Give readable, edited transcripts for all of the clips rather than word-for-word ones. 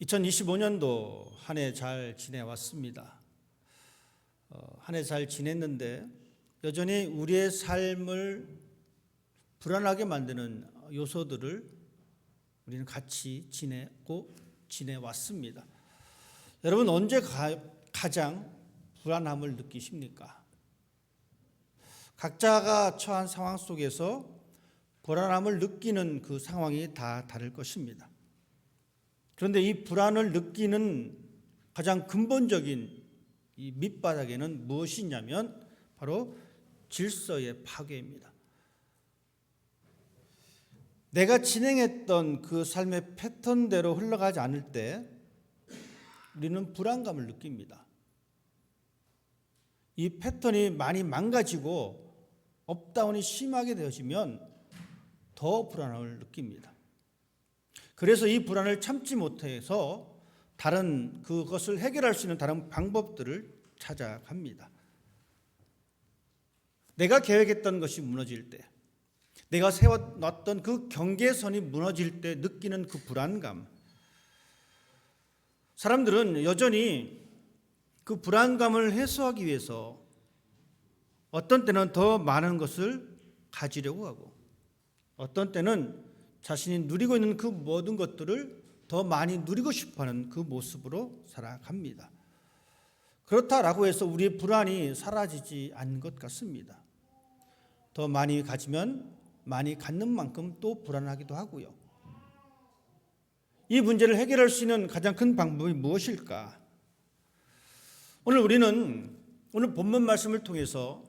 2025년도 한 해 잘 지내왔습니다. 한 해 잘 지냈는데 여전히 우리의 삶을 불안하게 만드는 요소들을 우리는 같이 지내왔습니다. 여러분 언제 가장 불안함을 느끼십니까? 각자가 처한 상황 속에서 불안함을 느끼는 그 상황이 다 다를 것입니다. 그런데 이 불안을 느끼는 가장 근본적인 이 밑바닥에는 무엇이냐면 바로 질서의 파괴입니다. 내가 진행했던 그 삶의 패턴대로 흘러가지 않을 때 우리는 불안감을 느낍니다. 이 패턴이 많이 망가지고 업다운이 심하게 되어지면 더 불안함을 느낍니다. 그래서 이 불안을 참지 못해서 그것을 해결할 수 있는 다른 방법들을 찾아갑니다. 내가 계획했던 것이 무너질 때, 내가 세워놨던 그 경계선이 무너질 때 느끼는 그 불안감. 사람들은 여전히 그 불안감을 해소하기 위해서 어떤 때는 더 많은 것을 가지려고 하고 어떤 때는 자신이 누리고 있는 그 모든 것들을 더 많이 누리고 싶어하는 그 모습으로 살아갑니다. 그렇다라고 해서 우리의 불안이 사라지지 않는 것 같습니다. 더 많이 가지면 많이 갖는 만큼 또 불안하기도 하고요. 이 문제를 해결할 수 있는 가장 큰 방법이 무엇일까? 오늘 본문 말씀을 통해서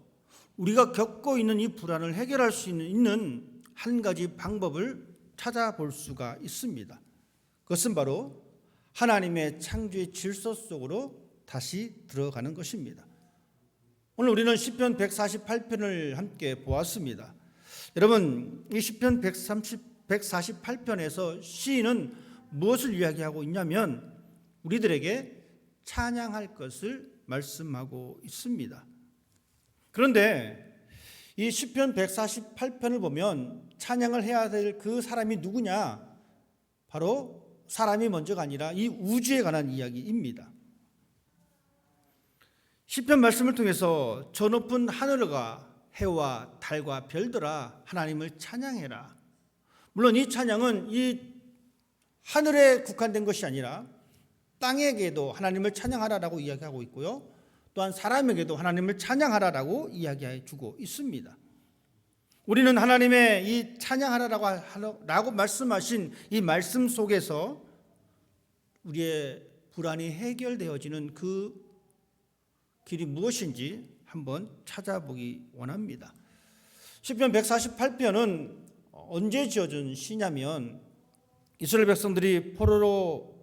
우리가 겪고 있는 이 불안을 해결할 수 있는 한 가지 방법을 찾아볼 수가 있습니다. 그것은 바로 하나님의 창조의 질서 속으로 다시 들어가는 것입니다. 오늘 우리는 시편 148편을 함께 보았습니다. 여러분, 이 시편 148편에서 시인은 무엇을 이야기하고 있냐면 우리들에게 찬양할 것을 말씀하고 있습니다. 그런데 이 시편 148편을 보면 찬양을 해야 될 그 사람이 누구냐? 바로 사람이 먼저가 아니라 이 우주에 관한 이야기입니다. 시편 말씀을 통해서 저 높은 하늘과 해와 달과 별들아 하나님을 찬양해라. 물론 이 찬양은 이 하늘에 국한된 것이 아니라 땅에게도 하나님을 찬양하라라고 이야기하고 있고요. 또한 사람에게도 하나님을 찬양하라라고 이야기해 주고 있습니다. 우리는 하나님의 이 찬양하라라고 말씀하신 이 말씀 속에서 우리의 불안이 해결되어지는 그 길이 무엇인지 한번 찾아보기 원합니다. 시편 148편은 언제 지어진 시냐면 이스라엘 백성들이 포로로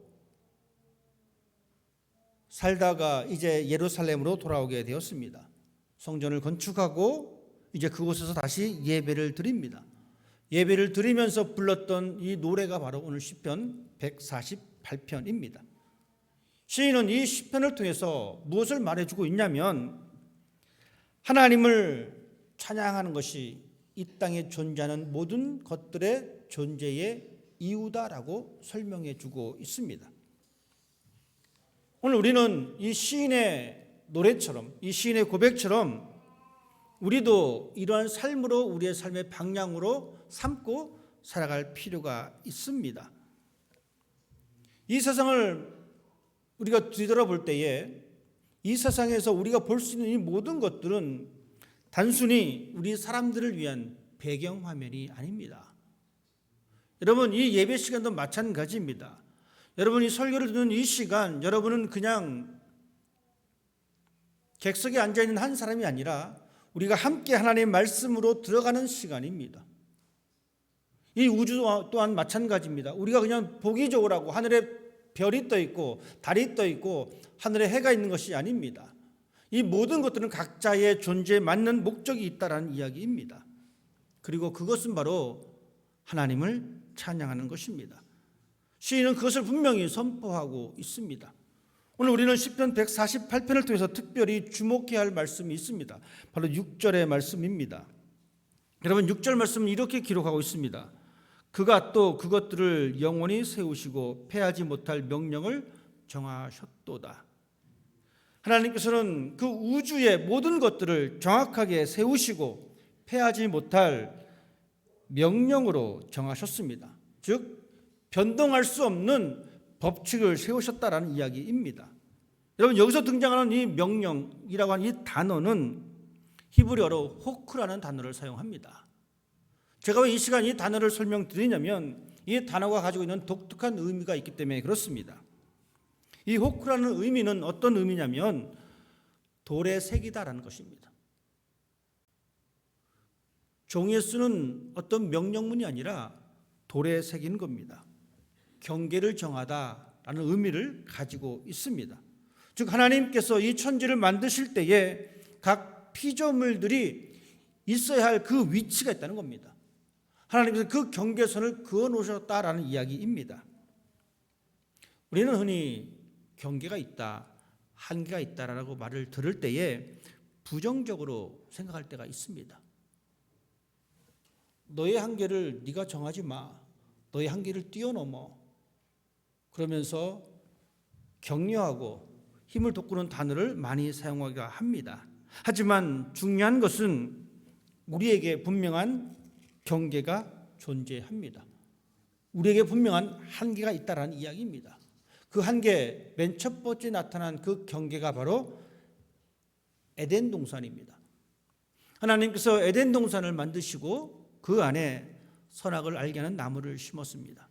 살다가 이제 예루살렘으로 돌아오게 되었습니다. 성전을 건축하고 이제 그곳에서 다시 예배를 드립니다. 예배를 드리면서 불렀던 이 노래가 바로 오늘 시편 148편입니다. 시인은 이 시편을 통해서 무엇을 말해주고 있냐면 하나님을 찬양하는 것이 이 땅에 존재하는 모든 것들의 존재의 이유다라고 설명해 주고 있습니다. 오늘 우리는 이 시인의 노래처럼 이 시인의 고백처럼 우리도 이러한 삶으로 우리의 삶의 방향으로 삼고 살아갈 필요가 있습니다. 이 세상을 우리가 뒤돌아볼 때에 이 세상에서 우리가 볼 수 있는 이 모든 것들은 단순히 우리 사람들을 위한 배경화면이 아닙니다. 여러분 이 예배 시간도 마찬가지입니다. 여러분이 설교를 듣는 이 시간 여러분은 그냥 객석에 앉아있는 한 사람이 아니라 우리가 함께 하나님의 말씀으로 들어가는 시간입니다. 이 우주 또한 마찬가지입니다. 우리가 그냥 보기 좋으라고 하늘에 별이 떠 있고 달이 떠 있고 하늘에 해가 있는 것이 아닙니다. 이 모든 것들은 각자의 존재에 맞는 목적이 있다라는 이야기입니다. 그리고 그것은 바로 하나님을 찬양하는 것입니다. 시인은 그것을 분명히 선포하고 있습니다. 오늘 우리는 시편 148편을 통해서 특별히 주목해야 할 말씀이 있습니다. 바로 6절의 말씀입니다. 여러분 6절 말씀은 이렇게 기록하고 있습니다. 그가 또 그것들을 영원히 세우시고 패하지 못할 명령을 정하셨도다. 하나님께서는 그 우주의 모든 것들을 정확하게 세우시고 패하지 못할 명령으로 정하셨습니다. 즉 변동할 수 없는 법칙을 세우셨다라는 이야기입니다. 여러분, 여기서 등장하는 이 명령이라고 하는 이 단어는 히브리어로 호크라는 단어를 사용합니다. 제가 왜 이 시간 이 단어를 설명드리냐면 이 단어가 가지고 있는 독특한 의미가 있기 때문에 그렇습니다. 이 호크라는 의미는 어떤 의미냐면 돌의 색이다라는 것입니다. 종이에 쓰는 어떤 명령문이 아니라 돌의 색인 겁니다. 경계를 정하다라는 의미를 가지고 있습니다. 즉 하나님께서 이 천지를 만드실 때에 각 피조물들이 있어야 할 그 위치가 있다는 겁니다. 하나님께서 그 경계선을 그어 놓으셨다라는 이야기입니다. 우리는 흔히 경계가 있다, 한계가 있다라고 말을 들을 때에 부정적으로 생각할 때가 있습니다. 너의 한계를 네가 정하지 마. 너의 한계를 뛰어넘어. 그러면서 격려하고 힘을 돋구는 단어를 많이 사용하기가 합니다. 하지만 중요한 것은 우리에게 분명한 경계가 존재합니다. 우리에게 분명한 한계가 있다라는 이야기입니다. 그 한계, 맨 첫 번째 나타난 그 경계가 바로 에덴 동산입니다. 하나님께서 에덴 동산을 만드시고 그 안에 선악을 알게 하는 나무를 심었습니다.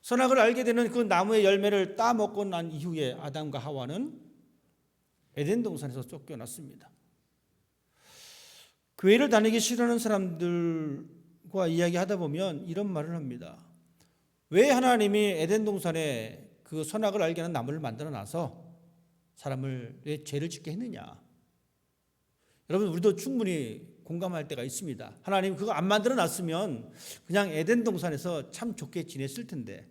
선악을 알게 되는 그 나무의 열매를 따먹고 난 이후에 아담과 하와는 에덴 동산에서 쫓겨났습니다. 교회를 다니기 싫어하는 사람들과 이야기하다 보면 이런 말을 합니다. 왜 하나님이 에덴 동산에 그 선악을 알게 하는 나무를 만들어 놔서 사람을 왜 죄를 짓게 했느냐? 여러분, 우리도 충분히 공감할 때가 있습니다. 하나님 그거 안 만들어 놨으면 그냥 에덴 동산에서 참 좋게 지냈을 텐데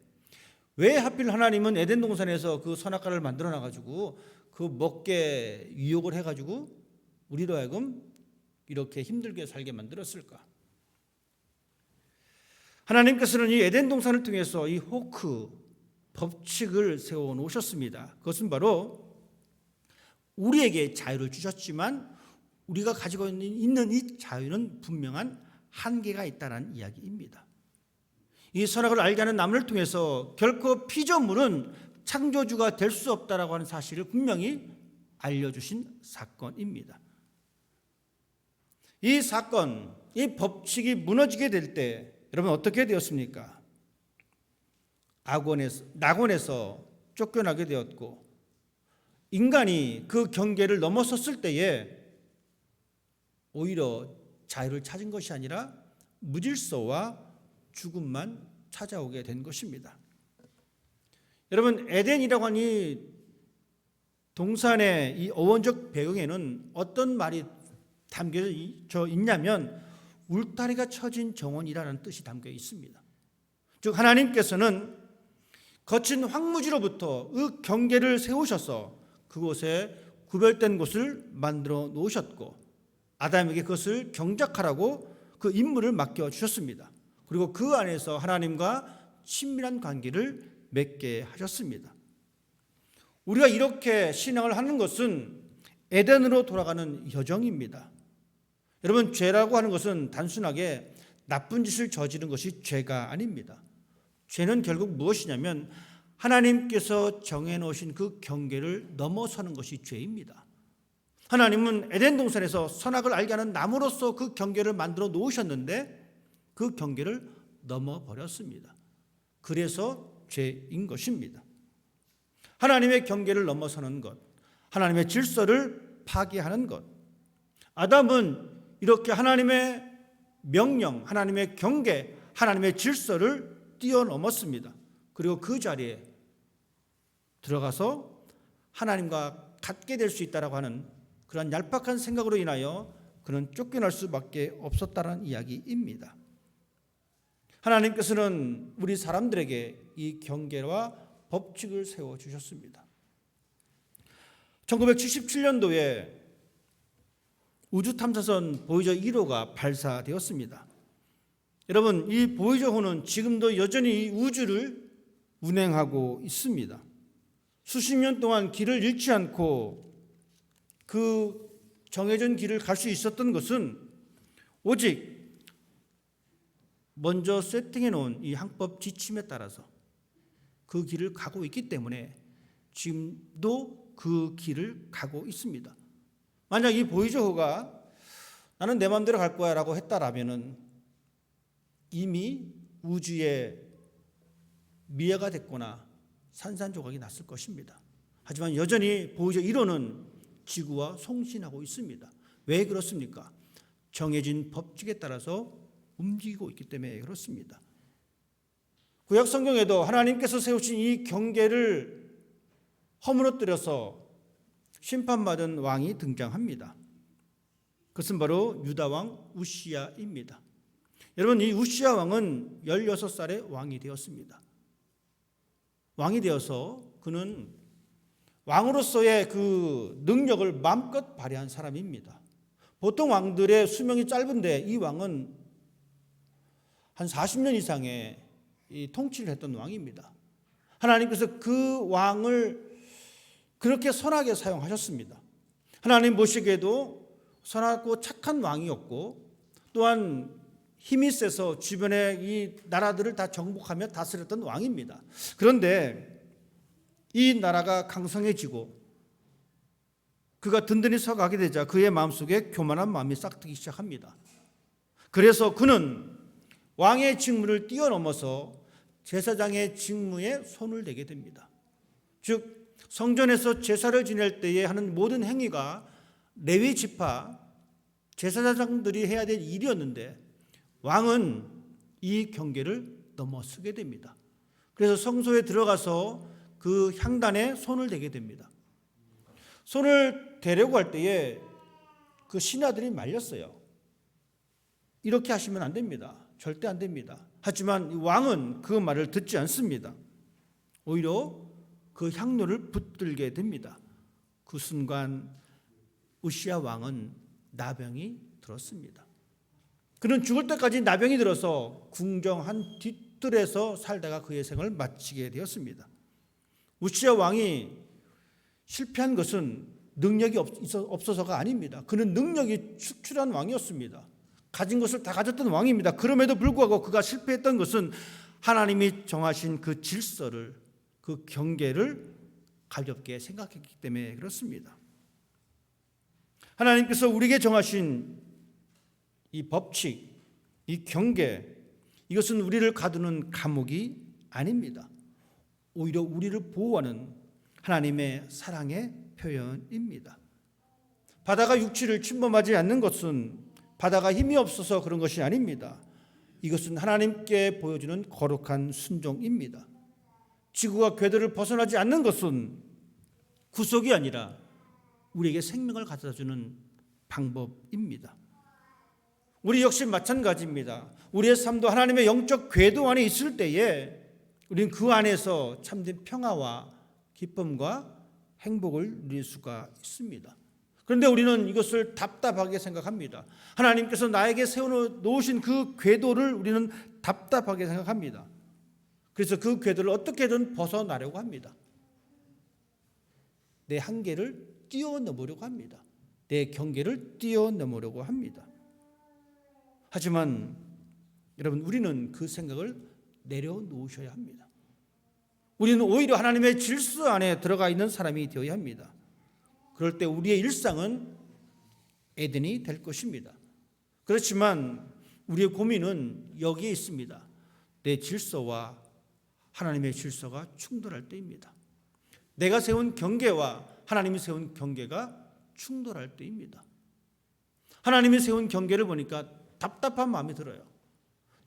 왜 하필 하나님은 에덴 동산에서 그 선악과를 만들어 놔가지고 그 먹게 유혹을 해가지고 우리로 하여금 이렇게 힘들게 살게 만들었을까? 하나님께서는 이 에덴 동산을 통해서 이 호크 법칙을 세워 놓으셨습니다. 그것은 바로 우리에게 자유를 주셨지만 우리가 가지고 있는 이 자유는 분명한 한계가 있다는 이야기입니다. 이 선악을 알게 하는 나무를 통해서 결코 피조물은 창조주가 될 수 없다라고 하는 사실을 분명히 알려주신 사건입니다. 이 사건, 이 법칙이 무너지게 될 때 여러분 어떻게 되었습니까? 낙원에서 쫓겨나게 되었고 인간이 그 경계를 넘어섰을 때에 오히려 자유를 찾은 것이 아니라 무질서와 죽음만 찾아오게 된 것입니다. 여러분, 에덴이라고 하는 이 동산의 이 어원적 배경에는 어떤 말이 담겨져 있냐면 울타리가 쳐진 정원이라는 뜻이 담겨 있습니다. 즉 하나님께서는 거친 황무지로부터 그 경계를 세우셔서 그곳에 구별된 곳을 만들어 놓으셨고 아담에게 그것을 경작하라고 그 임무를 맡겨주셨습니다. 그리고 그 안에서 하나님과 친밀한 관계를 맺게 하셨습니다. 우리가 이렇게 신앙을 하는 것은 에덴으로 돌아가는 여정입니다. 여러분, 죄라고 하는 것은 단순하게 나쁜 짓을 저지른 것이 죄가 아닙니다. 죄는 결국 무엇이냐면 하나님께서 정해놓으신 그 경계를 넘어서는 것이 죄입니다. 하나님은 에덴 동산에서 선악을 알게 하는 나무로서 그 경계를 만들어 놓으셨는데 그 경계를 넘어버렸습니다. 그래서 죄인 것입니다. 하나님의 경계를 넘어서는 것, 하나님의 질서를 파괴하는 것. 아담은 이렇게 하나님의 명령, 하나님의 경계, 하나님의 질서를 뛰어넘었습니다. 그리고 그 자리에 들어가서 하나님과 같게 될 수 있다라고 하는 그런 얄팍한 생각으로 인하여 그는 쫓겨날 수밖에 없었다는 이야기입니다. 하나님께서는 우리 사람들에게 이 경계와 법칙을 세워주셨습니다. 1977년도에 우주탐사선 보이저 1호가 발사되었습니다. 여러분, 이 보이저호는 지금도 여전히 이 우주를 운행하고 있습니다. 수십 년 동안 길을 잃지 않고 그 정해진 길을 갈 수 있었던 것은 오직 먼저 세팅해 놓은 이 항법 지침에 따라서 그 길을 가고 있기 때문에 지금도 그 길을 가고 있습니다. 만약 이 보이저호가 나는 내 마음대로 갈 거야 라고 했다라면은 이미 우주에 미해가 됐거나 산산조각이 났을 것입니다. 하지만 여전히 보이저 1호는 지구와 송신하고 있습니다. 왜 그렇습니까? 정해진 법칙에 따라서 움직이고 있기 때문에 그렇습니다. 구약 성경에도 하나님께서 세우신 이 경계를 허물어뜨려서 심판받은 왕이 등장합니다. 그것은 바로 유다 왕 우시야입니다. 여러분, 이 우시야 왕은 16살에 왕이 되었습니다. 왕이 되어서 그는 왕으로서의 그 능력을 마음껏 발휘한 사람입니다. 보통 왕들의 수명이 짧은데 이 왕은 한 40년 이상의 이 통치를 했던 왕입니다. 하나님께서 그 왕을 그렇게 선하게 사용하셨습니다. 하나님 보시기에도 선하고 착한 왕이었고 또한 힘이 세서 주변의 이 나라들을 다 정복하며 다스렸던 왕입니다. 그런데 이 나라가 강성해지고 그가 든든히 서가게 되자 그의 마음속에 교만한 마음이 싹트기 시작합니다. 그래서 그는 왕의 직무를 뛰어넘어서 제사장의 직무에 손을 대게 됩니다. 즉 성전에서 제사를 지낼 때에 하는 모든 행위가 레위 지파 제사장들이 해야 될 일이었는데 왕은 이 경계를 넘어서게 됩니다. 그래서 성소에 들어가서 그 향단에 손을 대게 됩니다. 손을 대려고 할 때에 그 신하들이 말렸어요. 이렇게 하시면 안 됩니다. 절대 안 됩니다. 하지만 왕은 그 말을 듣지 않습니다. 오히려 그 향로를 붙들게 됩니다. 그 순간 우시야 왕은 나병이 들었습니다. 그는 죽을 때까지 나병이 들어서 궁정한 뒤뜰에서 살다가 그의 생을 마치게 되었습니다. 우시야 왕이 실패한 것은 능력이 없어서가 아닙니다. 그는 능력이 축출한 왕이었습니다. 가진 것을 다 가졌던 왕입니다. 그럼에도 불구하고 그가 실패했던 것은 하나님이 정하신 그 질서를, 그 경계를 가볍게 생각했기 때문에 그렇습니다. 하나님께서 우리에게 정하신 이 법칙, 이 경계, 이것은 우리를 가두는 감옥이 아닙니다. 오히려 우리를 보호하는 하나님의 사랑의 표현입니다. 바다가 육지를 침범하지 않는 것은 바다가 힘이 없어서 그런 것이 아닙니다. 이것은 하나님께 보여주는 거룩한 순종입니다. 지구가 궤도를 벗어나지 않는 것은 구속이 아니라 우리에게 생명을 가져다주는 방법입니다. 우리 역시 마찬가지입니다. 우리의 삶도 하나님의 영적 궤도 안에 있을 때에 우리는 그 안에서 참된 평화와 기쁨과 행복을 누릴 수가 있습니다. 그런데 우리는 이것을 답답하게 생각합니다. 하나님께서 나에게 세워놓으신 그 궤도를 우리는 답답하게 생각합니다. 그래서 그 궤도를 어떻게든 벗어나려고 합니다. 내 한계를 뛰어넘으려고 합니다. 내 경계를 뛰어넘으려고 합니다. 하지만 여러분, 우리는 그 생각을 내려놓으셔야 합니다. 우리는 오히려 하나님의 질서 안에 들어가 있는 사람이 되어야 합니다. 그럴 때 우리의 일상은 에덴이 될 것입니다. 그렇지만 우리의 고민은 여기에 있습니다. 내 질서와 하나님의 질서가 충돌할 때입니다. 내가 세운 경계와 하나님이 세운 경계가 충돌할 때입니다. 하나님이 세운 경계를 보니까 답답한 마음이 들어요.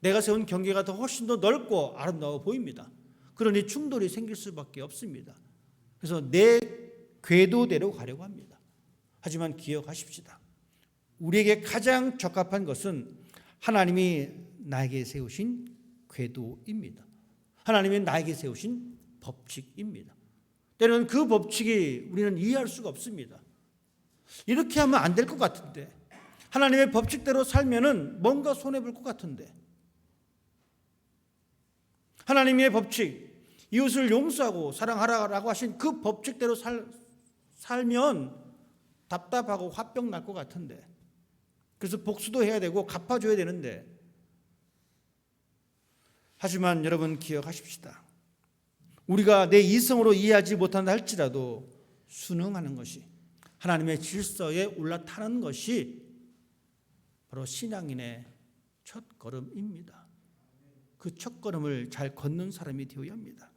내가 세운 경계가 더 훨씬 더 넓고 아름다워 보입니다. 그러니 충돌이 생길 수밖에 없습니다. 그래서 내 궤도대로 가려고 합니다. 하지만 기억하십시다. 우리에게 가장 적합한 것은 하나님이 나에게 세우신 궤도입니다. 하나님이 나에게 세우신 법칙입니다. 때로는 그 법칙이 우리는 이해할 수가 없습니다. 이렇게 하면 안 될 것 같은데, 하나님의 법칙대로 살면은 뭔가 손해볼 것 같은데, 하나님의 법칙, 이웃을 용서하고 사랑하라고 하신 그 법칙대로 살면 답답하고 화병 날 것 같은데, 그래서 복수도 해야 되고 갚아줘야 되는데, 하지만 여러분 기억하십시다. 우리가 내 이성으로 이해하지 못한다 할지라도 순응하는 것이, 하나님의 질서에 올라타는 것이 바로 신앙인의 첫걸음입니다. 그 첫걸음을 잘 걷는 사람이 되어야 합니다.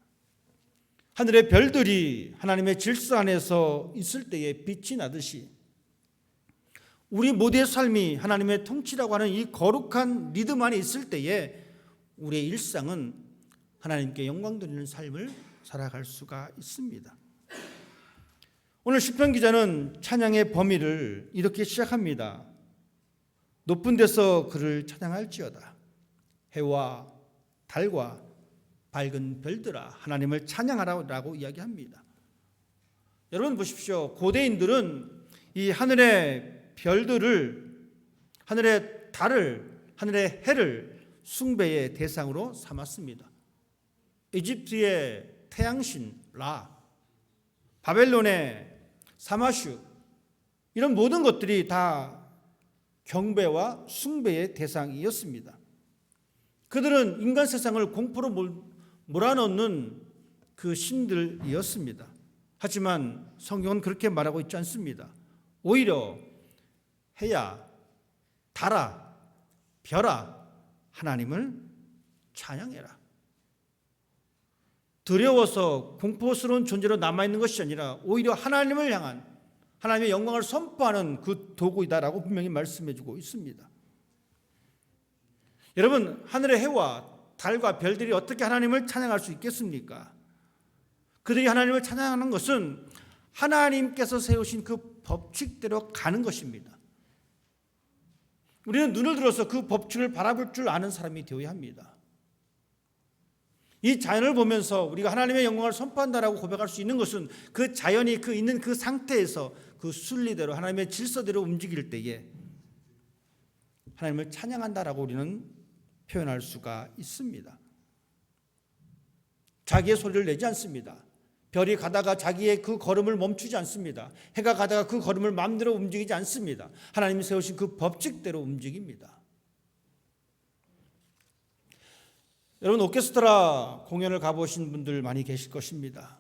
하늘의 별들이 하나님의 질서 안에서 있을 때에 빛이 나듯이 우리 모두의 삶이 하나님의 통치라고 하는 이 거룩한 리듬 안에 있을 때에 우리의 일상은 하나님께 영광 돌리는 삶을 살아갈 수가 있습니다. 오늘 시편 기자는 찬양의 범위를 이렇게 시작합니다. 높은 데서 그를 찬양할지어다. 해와 달과 밝은 별들아 하나님을 찬양하라고 이야기합니다. 여러분 보십시오. 고대인들은 이 하늘의 별들을, 하늘의 달을, 하늘의 해를 숭배의 대상으로 삼았습니다. 이집트의 태양신 라, 바벨론의 사마슈, 이런 모든 것들이 다 경배와 숭배의 대상이었습니다. 그들은 인간 세상을 공포로 몰아넣는 그 신들이었습니다. 하지만 성경은 그렇게 말하고 있지 않습니다. 오히려 해야, 달아, 별아 하나님을 찬양해라. 두려워서 공포스러운 존재로 남아있는 것이 아니라 오히려 하나님을 향한, 하나님의 영광을 선포하는 그 도구이다라고 분명히 말씀해주고 있습니다. 여러분, 하늘의 해와 달과 별들이 어떻게 하나님을 찬양할 수 있겠습니까? 그들이 하나님을 찬양하는 것은 하나님께서 세우신 그 법칙대로 가는 것입니다. 우리는 눈을 들어서 그 법칙을 바라볼 줄 아는 사람이 되어야 합니다. 이 자연을 보면서 우리가 하나님의 영광을 선포한다라고 고백할 수 있는 것은 그 자연이 그 있는 그 상태에서 그 순리대로 하나님의 질서대로 움직일 때에 하나님을 찬양한다라고 우리는 표현할 수가 있습니다. 자기의 소리를 내지 않습니다. 별이 가다가 자기의 그 걸음을 멈추지 않습니다. 해가 가다가 그 걸음을 마음대로 움직이지 않습니다. 하나님이 세우신 그 법칙대로 움직입니다. 여러분, 오케스트라 공연을 가보신 분들 많이 계실 것입니다.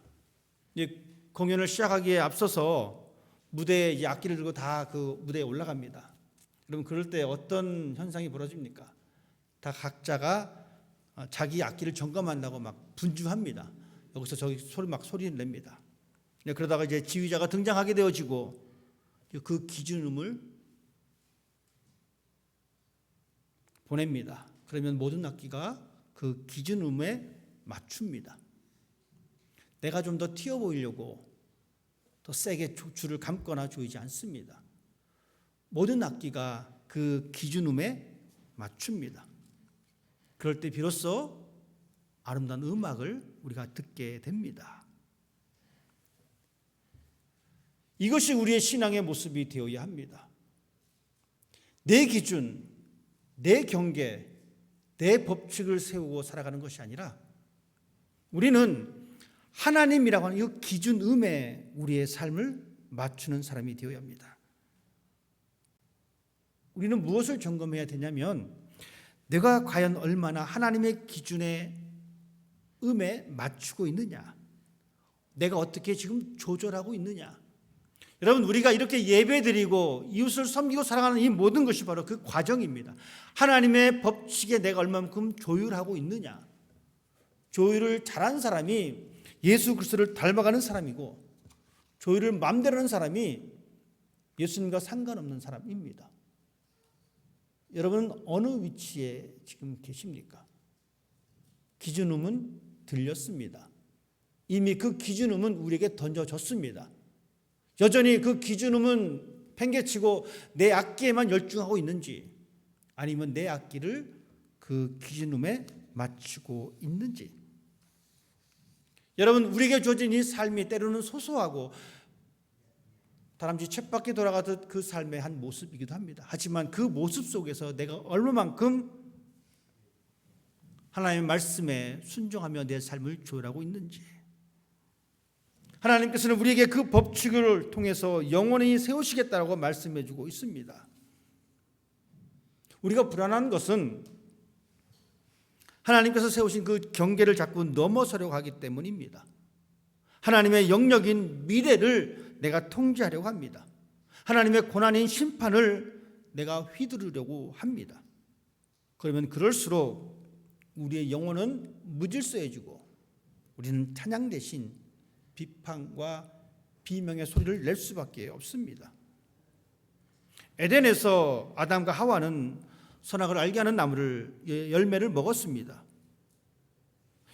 이 공연을 시작하기에 앞서서 무대에 이 악기를 들고 다 그 무대에 올라갑니다. 여러분, 그럴 때 어떤 현상이 벌어집니까? 다 각자가 자기 악기를 점검한다고 막 분주합니다. 여기서 저기 소리를 냅니다. 그러다가 이제 지휘자가 등장하게 되어지고 그 기준음을 보냅니다. 그러면 모든 악기가 그 기준음에 맞춥니다. 내가 좀 더 튀어 보이려고 더 세게 줄을 감거나 조이지 않습니다. 모든 악기가 그 기준음에 맞춥니다. 그럴 때 비로소 아름다운 음악을 우리가 듣게 됩니다. 이것이 우리의 신앙의 모습이 되어야 합니다. 내 기준, 내 경계, 내 법칙을 세우고 살아가는 것이 아니라 우리는 하나님이라고 하는 이 기준음에 우리의 삶을 맞추는 사람이 되어야 합니다. 우리는 무엇을 점검해야 되냐면 내가 과연 얼마나 하나님의 기준의 음에 맞추고 있느냐, 내가 어떻게 지금 조절하고 있느냐. 여러분, 우리가 이렇게 예배드리고 이웃을 섬기고 살아가는 이 모든 것이 바로 그 과정입니다. 하나님의 법칙에 내가 얼마만큼 조율하고 있느냐. 조율을 잘한 사람이 예수 그리스도를 닮아가는 사람이고, 조율을 마음대로 하는 사람이 예수님과 상관없는 사람입니다. 여러분은 어느 위치에 지금 계십니까? 기준음은 들렸습니다. 이미 그 기준음은 우리에게 던져졌습니다. 여전히 그 기준음은 팽개치고 내 악기에만 열중하고 있는지, 아니면 내 악기를 그 기준음에 맞추고 있는지. 여러분, 우리에게 주어진 이 삶이 때로는 소소하고 다람쥐 쳇바퀴 돌아가듯 그 삶의 한 모습이기도 합니다. 하지만 그 모습 속에서 내가 얼마만큼 하나님의 말씀에 순종하며 내 삶을 조율하고 있는지, 하나님께서는 우리에게 그 법칙을 통해서 영원히 세우시겠다고 말씀해 주고 있습니다. 우리가 불안한 것은 하나님께서 세우신 그 경계를 자꾸 넘어서려고 하기 때문입니다. 하나님의 영역인 미래를 내가 통제하려고 합니다. 하나님의 고난인 심판을 내가 휘두르려고 합니다. 그러면 그럴수록 우리의 영혼은 무질서해지고 우리는 찬양 대신 비판과 비명의 소리를 낼 수밖에 없습니다. 에덴에서 아담과 하와는 선악을 알게 하는 나무를 열매를 먹었습니다.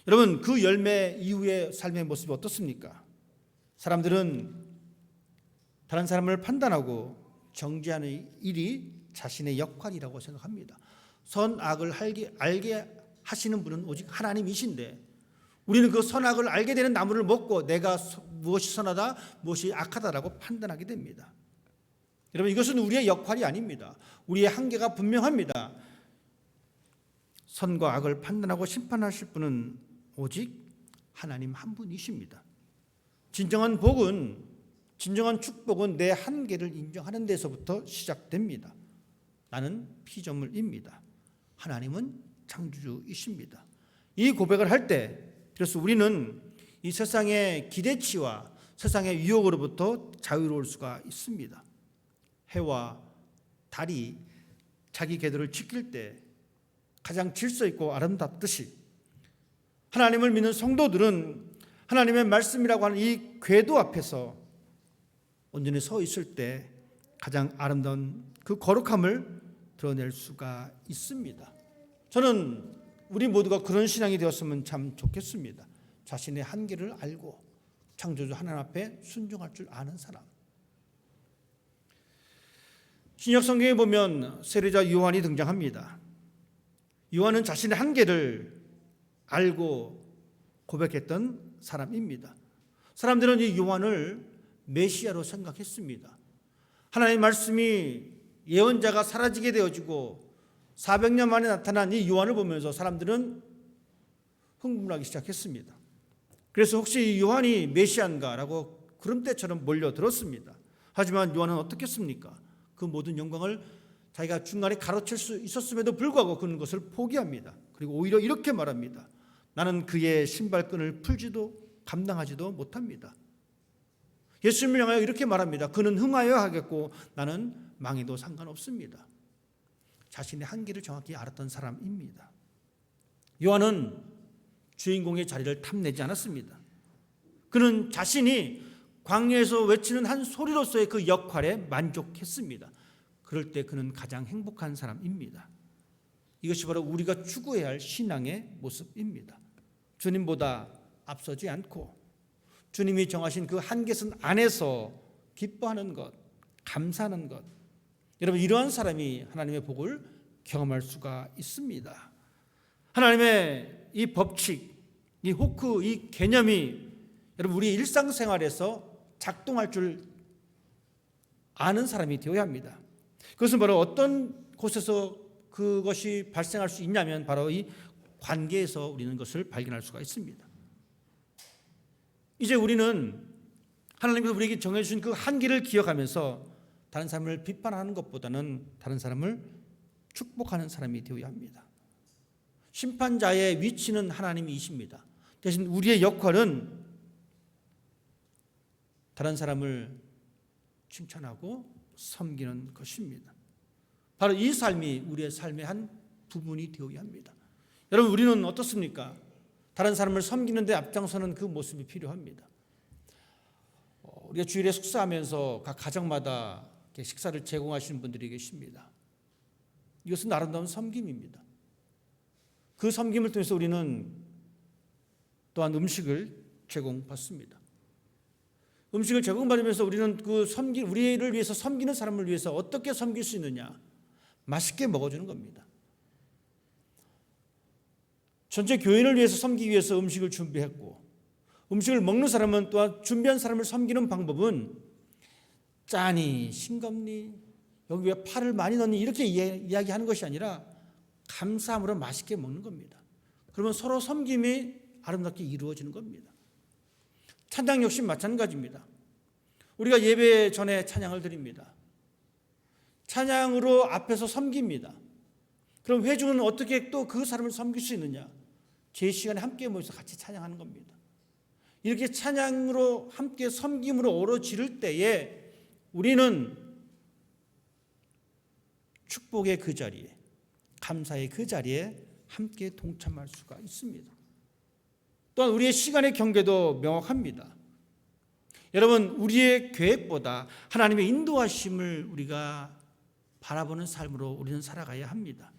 여러분, 그 열매 이후의 삶의 모습이 어떻습니까? 사람들은 다른 사람을 판단하고 정죄하는 일이 자신의 역할이라고 생각합니다. 선악을 알게 하시는 분은 오직 하나님이신데 우리는 그 선악을 알게 되는 나무를 먹고 내가 무엇이 선하다 무엇이 악하다라고 판단하게 됩니다. 여러분, 이것은 우리의 역할이 아닙니다. 우리의 한계가 분명합니다. 선과 악을 판단하고 심판하실 분은 오직 하나님 한 분이십니다. 진정한 복은, 진정한 축복은 내 한계를 인정하는 데서부터 시작됩니다. 나는 피조물입니다. 하나님은 창조주이십니다. 이 고백을 할 때, 그래서 우리는 이 세상의 기대치와 세상의 유혹으로부터 자유로울 수가 있습니다. 해와 달이 자기 궤도를 지킬 때 가장 질서 있고 아름답듯이 하나님을 믿는 성도들은 하나님의 말씀이라고 하는 이 궤도 앞에서 온전히 서 있을 때 가장 아름다운 그 거룩함을 드러낼 수가 있습니다. 저는 우리 모두가 그런 신앙이 되었으면 참 좋겠습니다. 자신의 한계를 알고 창조주 하나님 앞에 순종할 줄 아는 사람. 신약 성경에 보면 세례자 요한이 등장합니다. 요한은 자신의 한계를 알고 고백했던 사람입니다. 사람들은 이 요한을 메시아로 생각했습니다. 하나님의 말씀이 예언자가 사라지게 되어지고 400년 만에 나타난 이 요한을 보면서 사람들은 흥분하기 시작했습니다. 그래서 혹시 이 요한이 메시아인가라고 구름대처럼 몰려들었습니다. 하지만 요한은 어떻겠습니까? 그 모든 영광을 자기가 중간에 가로챌 수 있었음에도 불구하고 그는 것을 포기합니다. 그리고 오히려 이렇게 말합니다. 나는 그의 신발끈을 풀지도 감당하지도 못합니다. 예수님을 향하여 이렇게 말합니다. 그는 흥하여야 하겠고 나는 망해도 상관없습니다. 자신의 한계를 정확히 알았던 사람입니다. 요한은 주인공의 자리를 탐내지 않았습니다. 그는 자신이 광야에서 외치는 한 소리로서의 그 역할에 만족했습니다. 그럴 때 그는 가장 행복한 사람입니다. 이것이 바로 우리가 추구해야 할 신앙의 모습입니다. 주님보다 앞서지 않고 주님이 정하신 그 한계선 안에서 기뻐하는 것, 감사하는 것. 여러분, 이러한 사람이 하나님의 복을 경험할 수가 있습니다. 하나님의 이 법칙, 이 호크, 이 개념이 여러분 우리 일상생활에서 작동할 줄 아는 사람이 되어야 합니다. 그것은 바로 어떤 곳에서 그것이 발생할 수 있냐면 바로 이 관계에서 우리는 것을 발견할 수가 있습니다. 이제 우리는 하나님께서 우리에게 정해주신 그 한계를 기억하면서 다른 사람을 비판하는 것보다는 다른 사람을 축복하는 사람이 되어야 합니다. 심판자의 위치는 하나님이십니다. 대신 우리의 역할은 다른 사람을 칭찬하고 섬기는 것입니다. 바로 이 삶이 우리의 삶의 한 부분이 되어야 합니다. 여러분, 우리는 어떻습니까? 다른 사람을 섬기는 데 앞장서는 그 모습이 필요합니다. 우리가 주일에 숙사하면서 각 가정마다 식사를 제공하시는 분들이 계십니다. 이것은 아름다운 섬김입니다. 그 섬김을 통해서 우리는 또한 음식을 제공받습니다. 음식을 제공받으면서 우리는 우리를 위해서 섬기는 사람을 위해서 어떻게 섬길 수 있느냐? 맛있게 먹어주는 겁니다. 전체 교인을 위해서 섬기기 위해서 음식을 준비했고, 음식을 먹는 사람은 또한 준비한 사람을 섬기는 방법은 짜니, 싱겁니, 여기 왜 파를 많이 넣니 이렇게 이야기하는 것이 아니라 감사함으로 맛있게 먹는 겁니다. 그러면 서로 섬김이 아름답게 이루어지는 겁니다. 찬양 역시 마찬가지입니다. 우리가 예배 전에 찬양을 드립니다. 찬양으로 앞에서 섬깁니다. 그럼 회중은 어떻게 또 그 사람을 섬길 수 있느냐? 제 시간에 함께 모여서 같이 찬양하는 겁니다. 이렇게 찬양으로 함께 섬김으로 어우러질 때에 우리는 축복의 그 자리에, 감사의 그 자리에 함께 동참할 수가 있습니다. 또한 우리의 시간의 경계도 명확합니다. 여러분, 우리의 계획보다 하나님의 인도하심을 우리가 바라보는 삶으로 우리는 살아가야 합니다.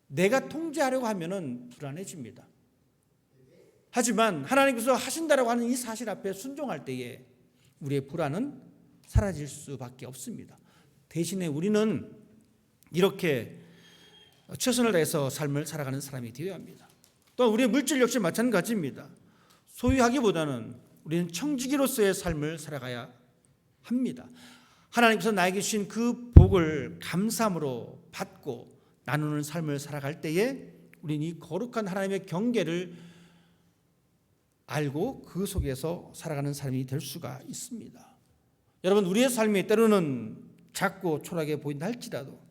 내가 통제하려고 하면은 불안해집니다. 하지만 하나님께서 하신다라고 하는 이 사실 앞에 순종할 때에 우리의 불안은 사라질 수밖에 없습니다. 대신에 우리는 이렇게 최선을 다해서 삶을 살아가는 사람이 되어야 합니다. 또 우리의 물질 역시 마찬가지입니다. 소유하기보다는 우리는 청지기로서의 삶을 살아가야 합니다. 하나님께서 나에게 주신 그 복을 감사함으로 받고 나누는 삶을 살아갈 때에 우리는 이 거룩한 하나님의 경계를 알고 그 속에서 살아가는 삶이 될 수가 있습니다. 여러분, 우리의 삶이 때로는 작고 초라하게 보인다 할지라도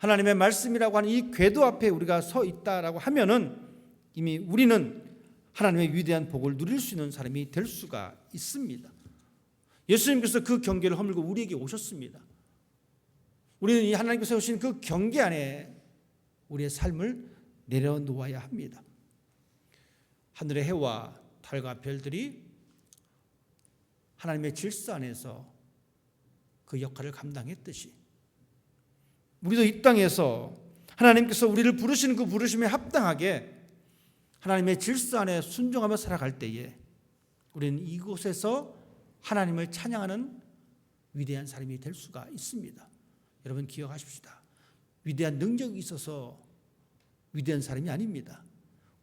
하나님의 말씀이라고 하는 이 궤도 앞에 우리가 서 있다라고 하면은 이미 우리는 하나님의 위대한 복을 누릴 수 있는 사람이 될 수가 있습니다. 예수님께서 그 경계를 허물고 우리에게 오셨습니다. 우리는 이 하나님께서 세우신 그 경계 안에 우리의 삶을 내려놓아야 합니다. 하늘의 해와 달과 별들이 하나님의 질서 안에서 그 역할을 감당했듯이 우리도 이 땅에서 하나님께서 우리를 부르시는 그 부르심에 합당하게 하나님의 질서 안에 순종하며 살아갈 때에 우리는 이곳에서 하나님을 찬양하는 위대한 사람이 될 수가 있습니다. 여러분 기억하십시다. 위대한 능력이 있어서 위대한 사람이 아닙니다.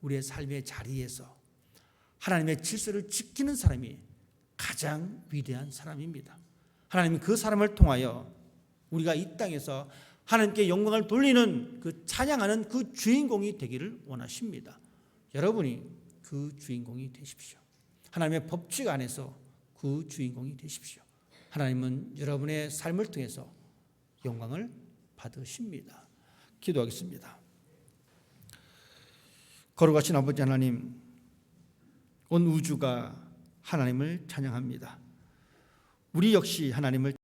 우리의 삶의 자리에서 하나님의 질서를 지키는 사람이 가장 위대한 사람입니다. 하나님은 그 사람을 통하여 우리가 이 땅에서 하나님께 영광을 돌리는 그 찬양하는 그 주인공이 되기를 원하십니다. 여러분이 그 주인공이 되십시오. 하나님의 법칙 안에서 그 주인공이 되십시오. 하나님은 여러분의 삶을 통해서 영광을 받으십니다. 기도하겠습니다. 거룩하신 아버지 하나님, 온 우주가 하나님을 찬양합니다. 우리 역시 하나님을